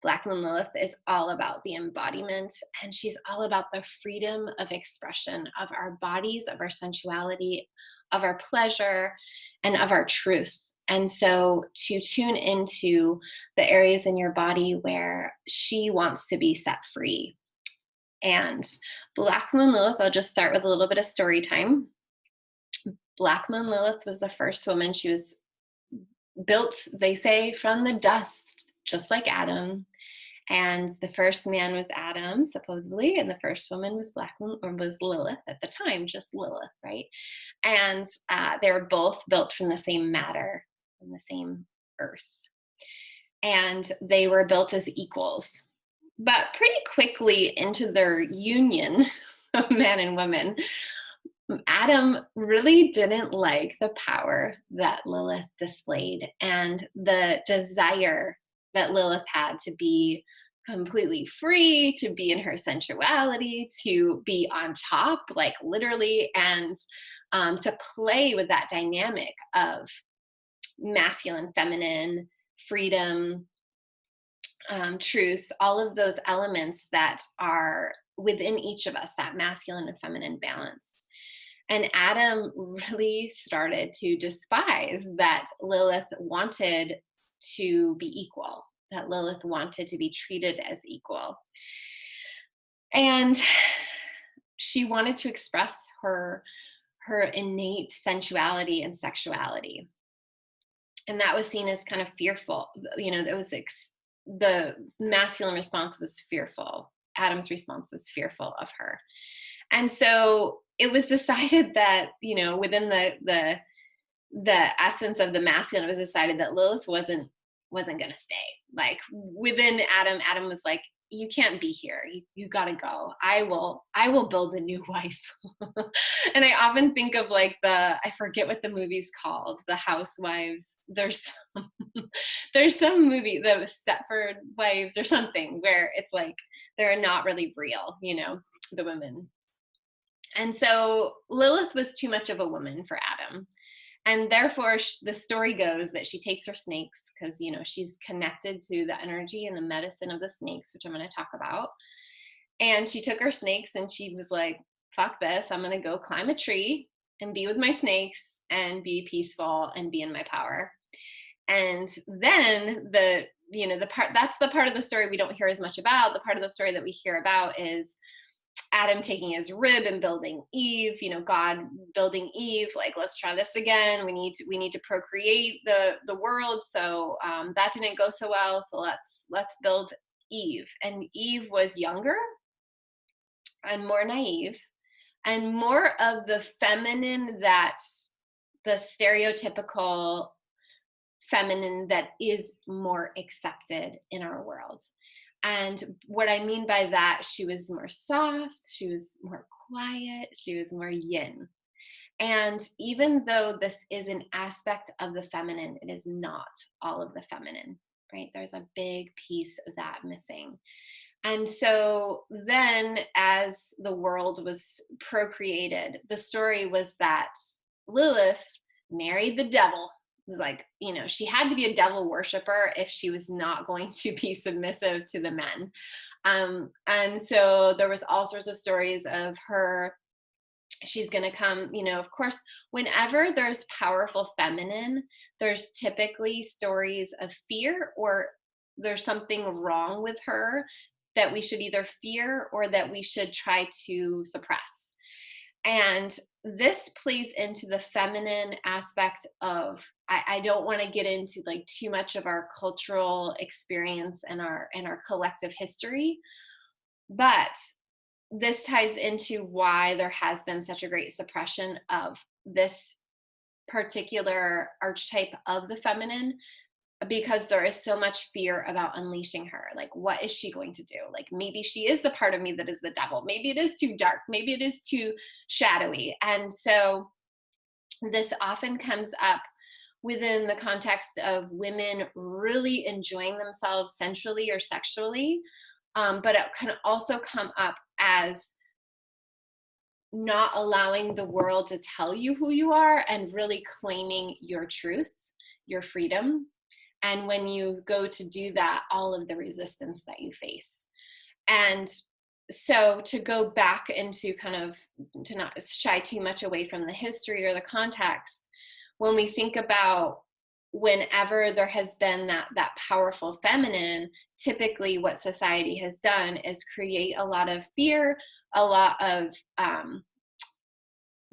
Black Moon Lilith is all about the embodiment, and she's all about the freedom of expression of our bodies, of our sensuality, of our pleasure, and of our truth. And so to tune into the areas in your body where she wants to be set free. And Black Moon Lilith, I'll just start with a little bit of story time. Black Moon Lilith was the first woman. She was built, they say, from the dust, just like Adam. And the first man was Adam, supposedly, and the first woman was Black Moon, or was Lilith at the time, just Lilith, right? And they were both built from the same matter, from the same earth. And they were built as equals. But pretty quickly into their union of man and woman, Adam really didn't like the power that Lilith displayed and the desire that Lilith had to be completely free, to be in her sensuality, to be on top, like literally, and to play with that dynamic of masculine, feminine, freedom, truth, all of those elements that are within each of us, that masculine and feminine balance. And Adam really started to despise that Lilith wanted to be equal, that Lilith wanted to be treated as equal. And she wanted to express her innate sensuality and sexuality. And that was seen as kind of fearful. You know, that was the masculine response was fearful. Adam's response was fearful of her. And so it was decided that, you know, within the essence of the masculine, it was decided that Lilith wasn't going to stay. Like within Adam was like, you can't be here. You got to go. I will build a new wife. And I often think of like I forget what the movie's called, The Housewives. There's some movie, the Stepford Wives or something, where it's like they're not really real, you know, the women. And so Lilith was too much of a woman for Adam. And therefore, the story goes that she takes her snakes because, you know, she's connected to the energy and the medicine of the snakes, which I'm going to talk about. And she took her snakes and she was like, fuck this. I'm going to go climb a tree and be with my snakes and be peaceful and be in my power. And then that's the part of the story we don't hear as much about. The part of the story that we hear about is Adam taking his rib and building Eve, you know, God building Eve, like, let's try this again. We need to procreate the world. So that didn't go so well. So let's build Eve. And Eve was younger and more naive and more of the feminine, that the stereotypical feminine that is more accepted in our world. And what I mean by that, she was more soft, she was more quiet, she was more yin. And even though this is an aspect of the feminine, it is not all of the feminine, right? There's a big piece of that missing. And so then as the world was procreated, the story was that Lilith married the devil. It was like, you know, she had to be a devil worshiper if she was not going to be submissive to the men. And so there was all sorts of stories of her. She's going to come, you know, of course, whenever there's powerful feminine, there's typically stories of fear, or there's something wrong with her that we should either fear or that we should try to suppress. And this plays into the feminine aspect of, I don't want to get into like too much of our cultural experience and our collective history, but this ties into why there has been such a great suppression of this particular archetype of the feminine, because there is so much fear about unleashing her. Like, what is she going to do? Like, maybe she is the part of me that is the devil. Maybe it is too dark. Maybe it is too shadowy. And so this often comes up within the context of women really enjoying themselves sensually or sexually. But it can also come up as not allowing the world to tell you who you are and really claiming your truth, your freedom. And when you go to do that, all of the resistance that you face. And so to go back into kind of, to not shy too much away from the history or the context, when we think about whenever there has been that powerful feminine, typically what society has done is create a lot of fear, a lot of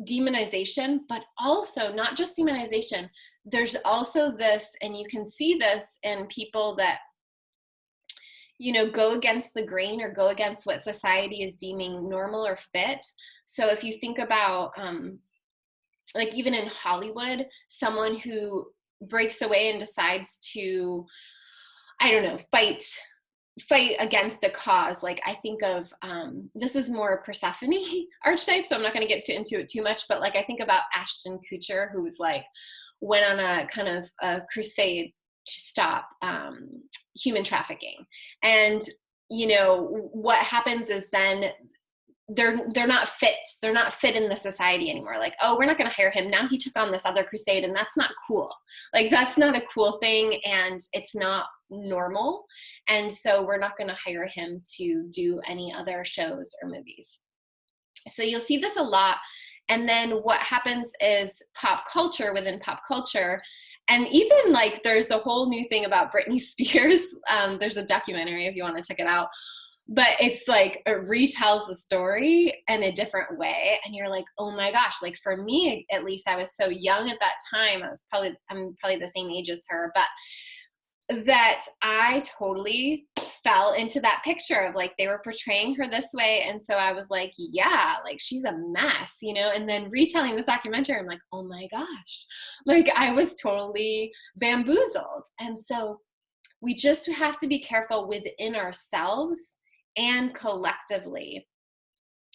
demonization, but also not just demonization. There's also this, and you can see this in people that, you know, go against the grain or go against what society is deeming normal or fit. So if you think about, like even in Hollywood, someone who breaks away and decides to, I don't know, fight against a cause. Like I think of, this is more Persephone archetype, so I'm not going to get into it too much, but like I think about Ashton Kutcher, who's like went on a kind of a crusade to stop human trafficking. And, you know, what happens is then they're not fit. They're not fit in the society anymore. Like, oh, we're not going to hire him. Now he took on this other crusade, and that's not cool. Like, that's not a cool thing, and it's not normal. And so we're not going to hire him to do any other shows or movies. So you'll see this a lot. And then what happens is pop culture within pop culture. And even like there's a whole new thing about Britney Spears. There's a documentary if you want to check it out. But it's like it retells the story in a different way. And you're like, oh my gosh, like for me, at least I was so young at that time. I'm probably the same age as her, but that I totally fell into that picture of like, they were portraying her this way. And so I was like, yeah, like she's a mess, you know? And then retelling this documentary, I'm like, oh my gosh, like I was totally bamboozled. And so we just have to be careful within ourselves and collectively.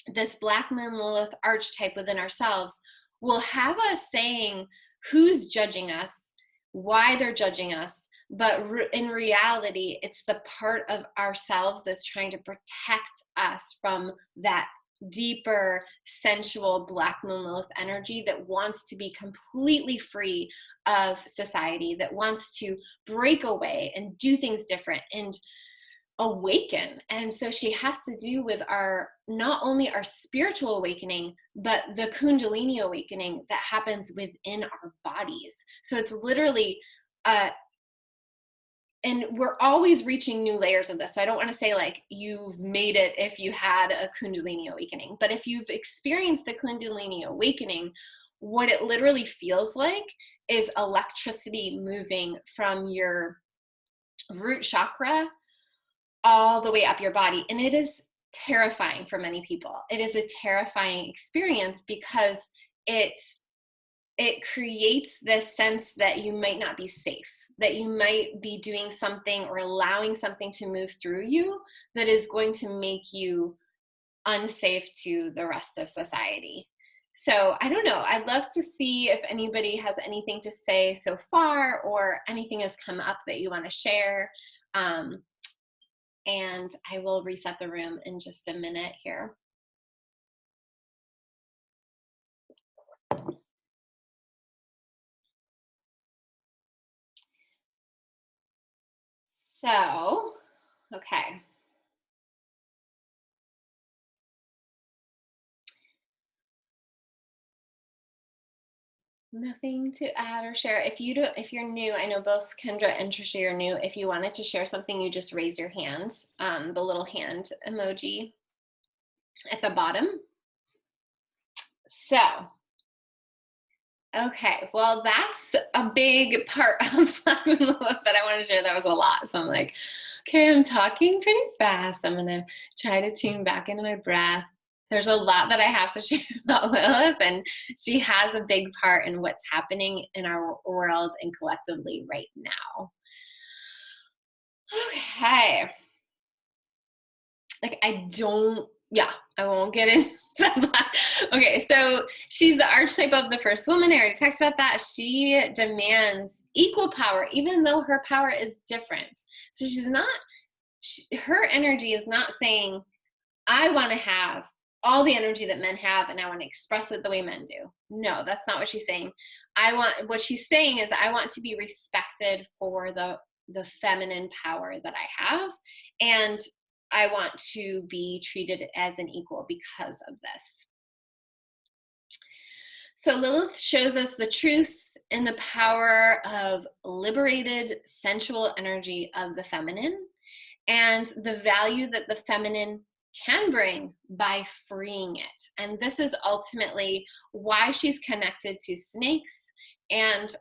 This Black Moon Lilith archetype within ourselves will have us saying who's judging us, why they're judging us, but in reality, it's the part of ourselves that's trying to protect us from that deeper, sensual Black Moon Lilith energy that wants to be completely free of society, that wants to break away and do things different and awaken. And so she has to do with our, not only our spiritual awakening, but the Kundalini awakening that happens within our bodies. So it's literally, and we're always reaching new layers of this. So I don't want to say like you've made it if you had a Kundalini awakening, but if you've experienced a Kundalini awakening, what it literally feels like is electricity moving from your root chakra all the way up your body. And it is terrifying for many people. It is a terrifying experience because it creates this sense that you might not be safe, that you might be doing something or allowing something to move through you that is going to make you unsafe to the rest of society. So I don't know. I'd love to see if anybody has anything to say so far or anything has come up that you want to share. And I will reset the room in just a minute here. So, okay. Nothing to add or share. If you're new, I know both Kendra and Trisha are new. If you wanted to share something, you just raise your hand, the little hand emoji at the bottom. So, okay, well, that's a big part of that I wanted to share. That was a lot. So I'm like, okay, I'm talking pretty fast. I'm gonna try to tune back into my breath. There's a lot that I have to share about Lilith, and she has a big part in what's happening in our world and collectively right now. Okay. Like I won't get into that. Okay, so she's the archetype of the first woman. I already talked about that. She demands equal power, even though her power is different. So her energy is not saying, I want to have all the energy that men have, and I want to express it the way men do. No, that's not what she's saying. What she's saying is I want to be respected for the feminine power that I have, and I want to be treated as an equal because of this. So Lilith shows us the truth and the power of liberated sensual energy of the feminine, and the value that the feminine can bring by freeing it. And this is ultimately why she's connected to snakes. And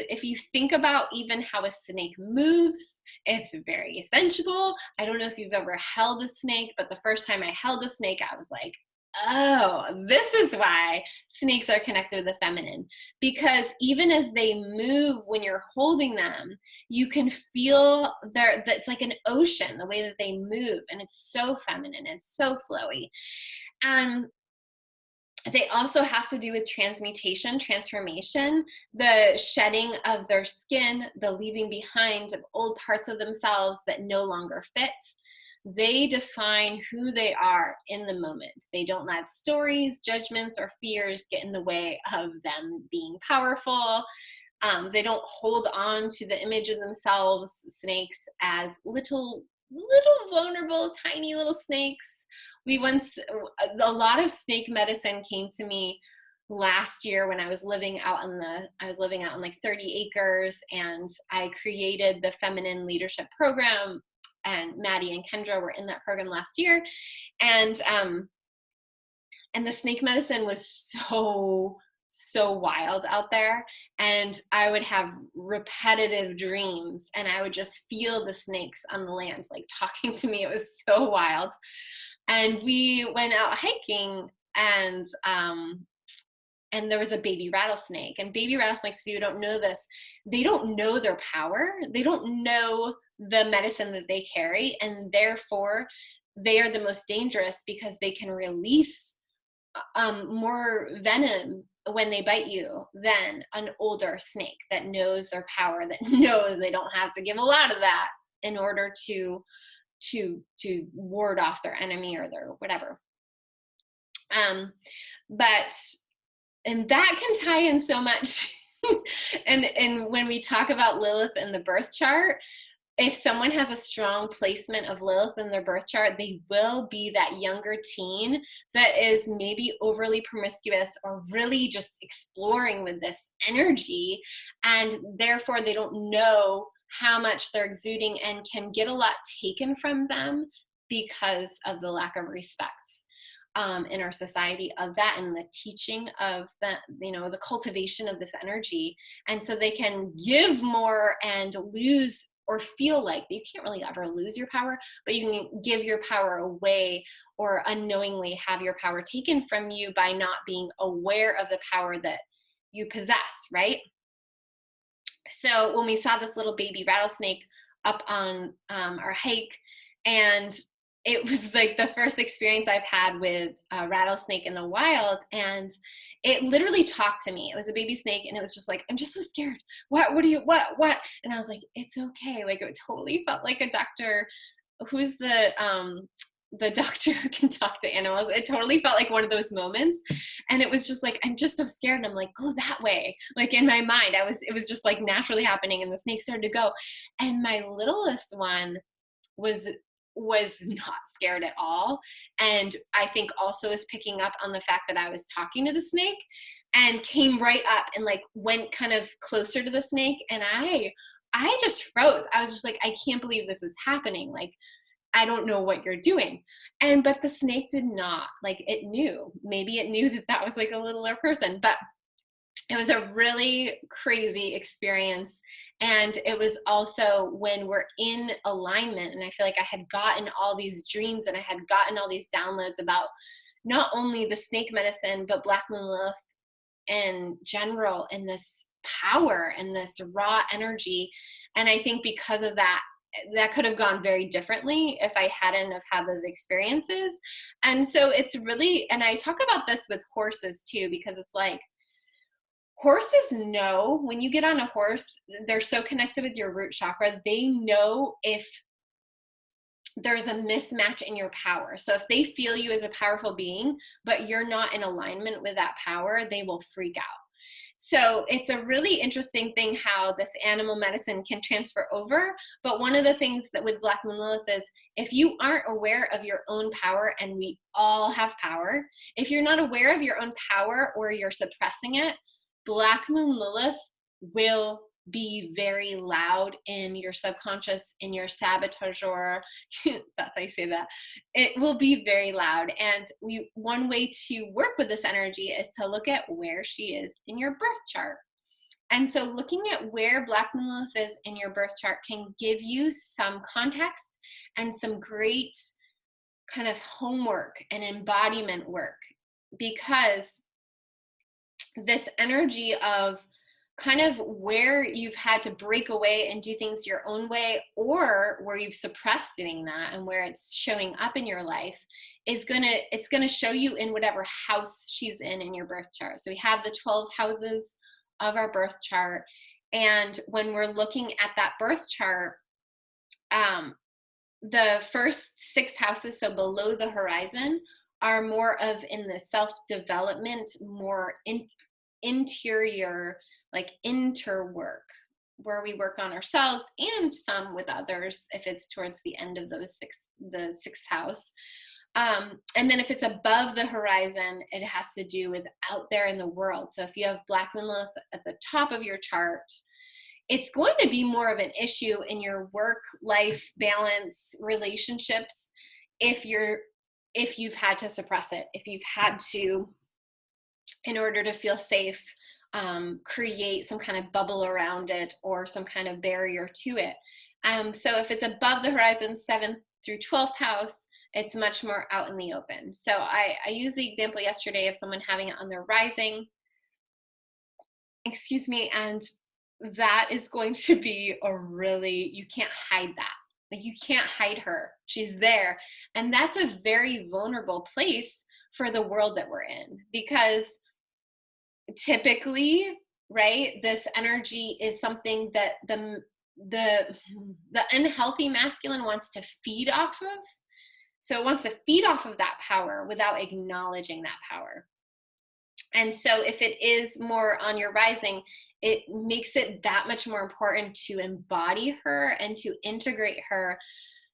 if you think about even how a snake moves, it's very sensual. I don't know if you've ever held a snake, but the first time I held a snake, I was like, oh, this is why snakes are connected with the feminine. Because even as they move when you're holding them, you can feel it's like an ocean, the way that they move. And it's so feminine, it's so flowy. And they also have to do with transmutation, transformation, the shedding of their skin, the leaving behind of old parts of themselves that no longer fit. They define who they are in the moment. They don't let stories, judgments, or fears get in the way of them being powerful. They don't hold on to the image of themselves, snakes, as little vulnerable, tiny little snakes. A lot of snake medicine came to me last year when I was living out on like 30 acres, and I created the Feminine Leadership Program, and Maddie and Kendra were in that program last year. And the snake medicine was so wild out there. And I would have repetitive dreams, and I would just feel the snakes on the land, like talking to me. It was so wild. And we went out hiking, and there was a baby rattlesnake. And baby rattlesnakes, if you don't know this, they don't know their power. They don't know the medicine that they carry, and therefore they are the most dangerous because they can release more venom when they bite you than an older snake that knows their power, that knows they don't have to give a lot of that in order to ward off their enemy or their whatever. And that can tie in so much. and when we talk about Lilith in the birth chart, if someone has a strong placement of Lilith in their birth chart, they will be that younger teen that is maybe overly promiscuous or really just exploring with this energy, and therefore they don't know how much they're exuding and can get a lot taken from them because of the lack of respect in our society of that, and the teaching of the, the cultivation of this energy. And so they can give more and lose, or feel like you can't really ever lose your power, but you can give your power away or unknowingly have your power taken from you by not being aware of the power that you possess, right? So when we saw this little baby rattlesnake up on our hike, and it was like the first experience I've had with a rattlesnake in the wild, and it literally talked to me. It was a baby snake, and it was just like, I'm just so scared. What? And I was like, it's okay. Like, it totally felt like a doctor who's the doctor who can talk to animals. It totally felt like one of those moments. And it was just like, I'm just so scared. And I'm like, go that way. Like in my mind, it was just like naturally happening. And the snake started to go. And my littlest one was not scared at all. And I think also was picking up on the fact that I was talking to the snake, and came right up and like went kind of closer to the snake. And I just froze. I was just like, I can't believe this is happening. Like, I don't know what you're doing. But the snake did not, like, it knew, maybe it knew that was like a littler person, but it was a really crazy experience. And it was also when we're in alignment, and I feel like I had gotten all these dreams, and I had gotten all these downloads about not only the snake medicine, but Black Moon Lilith in general, and this power and this raw energy. And I think because of that, that could have gone very differently if I hadn't have had those experiences. And so it's really, and I talk about this with horses too, because it's like, horses know when you get on a horse, they're so connected with your root chakra. They know if there's a mismatch in your power. So if they feel you as a powerful being, but you're not in alignment with that power, they will freak out. So it's a really interesting thing how this animal medicine can transfer over. But one of the things that with Black Moon Lilith is, if you aren't aware of your own power, and we all have power, if you're not aware of your own power or you're suppressing it, Black Moon Lilith will be very loud in your subconscious, in your saboteur. That's how I say that. It will be very loud. And one way to work with this energy is to look at where she is in your birth chart. And so looking at where Black Moon Lilith is in your birth chart can give you some context and some great kind of homework and embodiment work, because this energy of kind of where you've had to break away and do things your own way, or where you've suppressed doing that and where it's showing up in your life, it's gonna show you in whatever house she's in your birth chart. So we have the 12 houses of our birth chart, and when we're looking at that birth chart, the first 6 houses, so below the horizon, are more of in the self-development, more interior, like inter work, where we work on ourselves and some with others if it's towards the end of the 6th house. And then if it's above the horizon, it has to do with out there in the world. So if you have Black Moon Lilith at the top of your chart, it's going to be more of an issue in your work life balance, relationships, if you've had to suppress it, if you've had to, in order to feel safe, create some kind of bubble around it or some kind of barrier to it. So if it's above the horizon, 7th through 12th house, it's much more out in the open. So I used the example yesterday of someone having it on their rising, and that is going to be you can't hide that. Like, you can't hide her. She's there. And that's a very vulnerable place for the world that we're in, because typically, right, this energy is something that the unhealthy masculine wants to feed off of. So it wants to feed off of that power without acknowledging that power. And so if it is more on your rising, it makes it that much more important to embody her and to integrate her,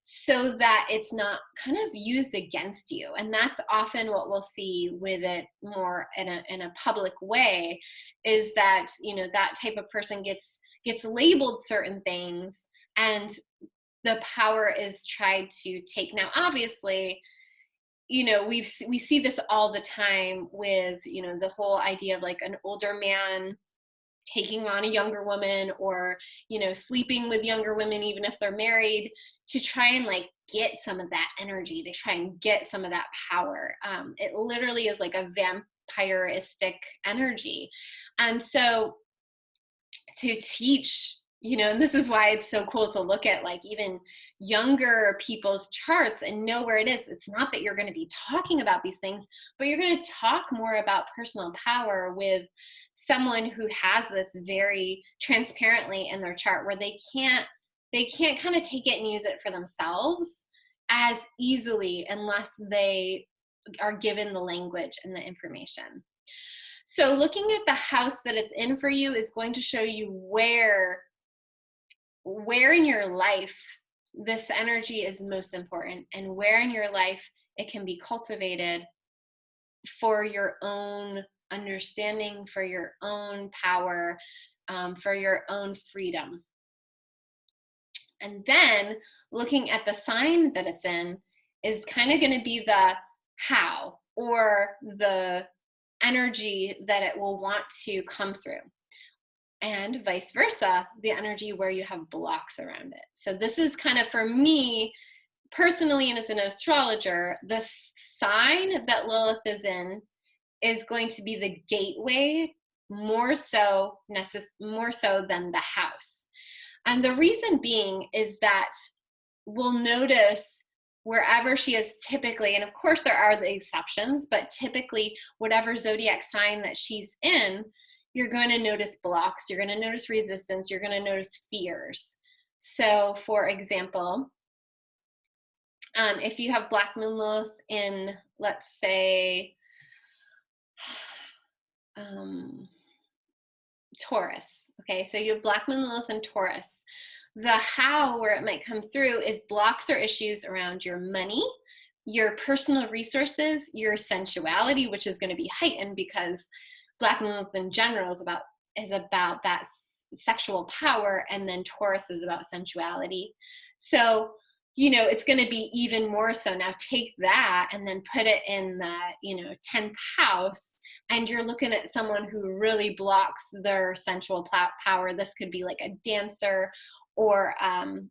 so that it's not kind of used against you. And that's often what we'll see with it more in a public way, is that, that type of person gets labeled certain things, and the power is tried to take. Now, obviously, we see this all the time with, the whole idea of like an older man taking on a younger woman, or, sleeping with younger women, even if they're married, to try and like get some of that energy, to try and get some of that power. It literally is like a vampiristic energy. And so to teach, and this is why it's so cool to look at like even younger people's charts and know where it is. It's not that you're going to be talking about these things, but you're going to talk more about personal power with someone who has this very transparently in their chart, where they can't kind of take it and use it for themselves as easily unless they are given the language and the information. So looking at the house that it's in for you is going to show you where in your life this energy is most important, and where in your life it can be cultivated for your own understanding, for your own power, for your own freedom. And then looking at the sign that it's in is kind of going to be the how, or the energy that it will want to come through. And vice versa, the energy where you have blocks around it. So this is kind of, for me personally, and as an astrologer, the sign that Lilith is in is going to be the gateway more so than the house. And the reason being is that we'll notice wherever she is typically, and of course there are the exceptions, but typically whatever zodiac sign that she's in, you're going to notice blocks, you're going to notice resistance, you're going to notice fears. So for example, If you have Black Moon Lilith in, let's say, um, Taurus. Okay, so you have Black Moon Lilith in Taurus. The how where it might come through is blocks or issues around your money, your personal resources, your sensuality, which is going to be heightened because Black Moon Lilith in general is about that sexual power, and then Taurus is about sensuality. So it's going to be even more so. Now take that and then put it in the 10th house, and you're looking at someone who really blocks their sensual power. This could be like a dancer, or a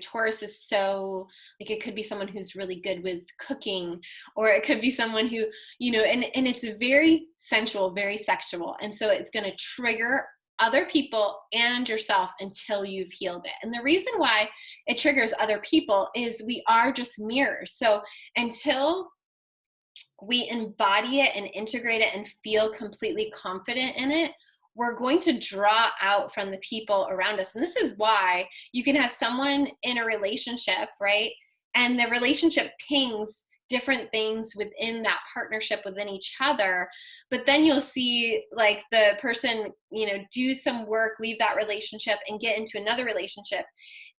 Taurus is so, like, it could be someone who's really good with cooking, or it could be someone who, and it's very sensual, very sexual. And so it's going to trigger other people and yourself until you've healed it. And the reason why it triggers other people is we are just mirrors. So until we embody it and integrate it and feel completely confident in it, we're going to draw out from the people around us. And this is why you can have someone in a relationship, right? And the relationship pings different things within that partnership within each other. But then you'll see like the person, do some work, leave that relationship and get into another relationship.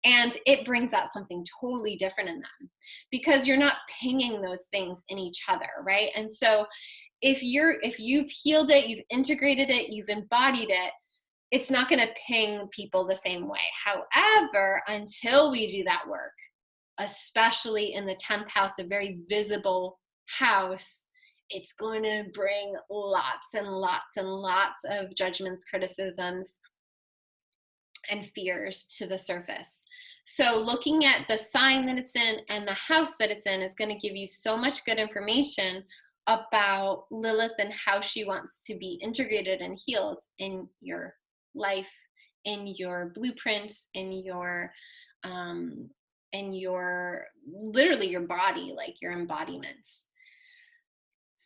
And it brings out something totally different in them because you're not pinging those things in each other, right? And so if you've healed it, you've integrated it, you've embodied it, it's not going to ping people the same way. However, until we do that work, especially in the 10th house, a very visible house, it's going to bring lots and lots and lots of judgments, criticisms, and fears to the surface. So looking at the sign that it's in and the house that it's in is going to give you so much good information about Lilith and how she wants to be integrated and healed in your life, in your blueprint, in your literally your body, like your embodiment.